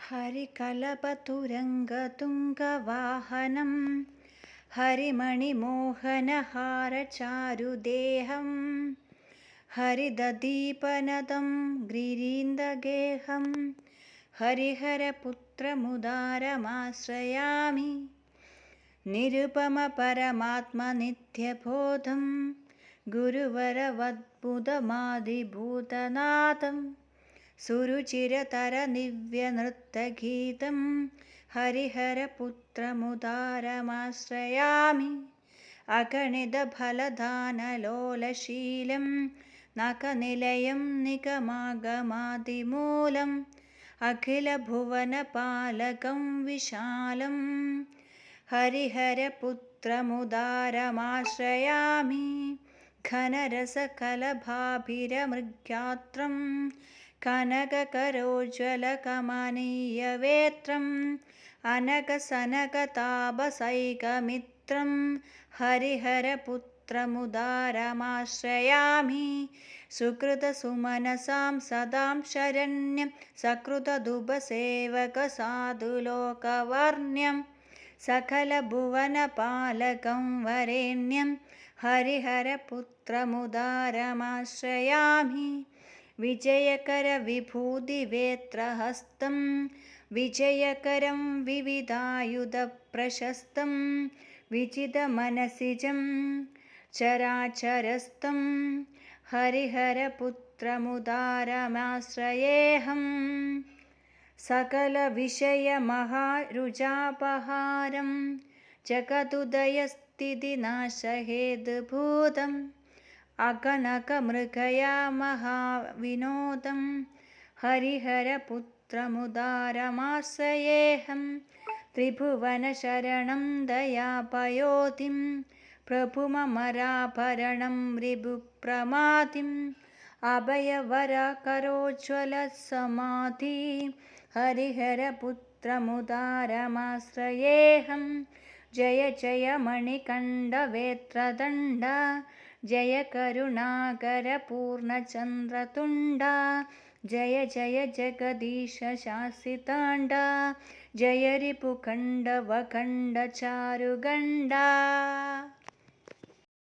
हरिकलपतुरङ्गतुङ्गवाहनं हरिमणिमोहनहारचारुदेहं हरिददीपनदं गिरीन्द्रगेहं हरिहरपुत्रमुदारमाश्रयामि निरुपमपरमात्मनित्यबोधं गुरुवरवद्बुधमादिभूतनाथं सुरुचिरतरनिव्यनृत्तगीतं हरिहरपुत्रमुदारमाश्रयामि अगणितफलदानलोलशीलं नखनिलयं निगमागमादिमूलम् अखिलभुवनपालकं विशालं हरिहरपुत्रमुदारमाश्रयामि घनरसकलभाभिरमृग्यात्रं कनककरोज्ज्वलकमनीयवेत्रम् अनकसनकतापसैकमित्रं हरिहरपुत्रमुदारमाश्रयामि सुकृतसुमनसां सदां शरण्यं सकृतदुपसेवकसाधुलोकवर्ण्यं सकलभुवनपालकं वरेण्यं हरिहरपुत्रमुदारमाश्रयामि विजयकरविभूतिवेत्रहस्तं विजयकरं विविधायुधप्रशस्तं विजितमनसिजं चराचरस्थं हरिहरपुत्रमुदारमाश्रयेऽहं सकलविषयमहारुजापहारं जगदुदयस्थितिनाशहेतुभूतम् अगणकमृगया महाविनोदं हरिहरपुत्रमुदारमाश्रयेऽहं त्रिभुवनशरणं दयापयोधिं प्रभुममराभरणं रिपुप्रमादिम् अभयवरकरोज्ज्वलसमाधि हरिहरपुत्रमुदारमाश्रयेऽहं जय जय मणिकण्ठवेत्रदण्ड जय करुणाकरपूर्णचन्द्रतुण्ड जय जय जगदीश शासिताण्ड जय रिपुखण्डवखण्डचारुगण्ड।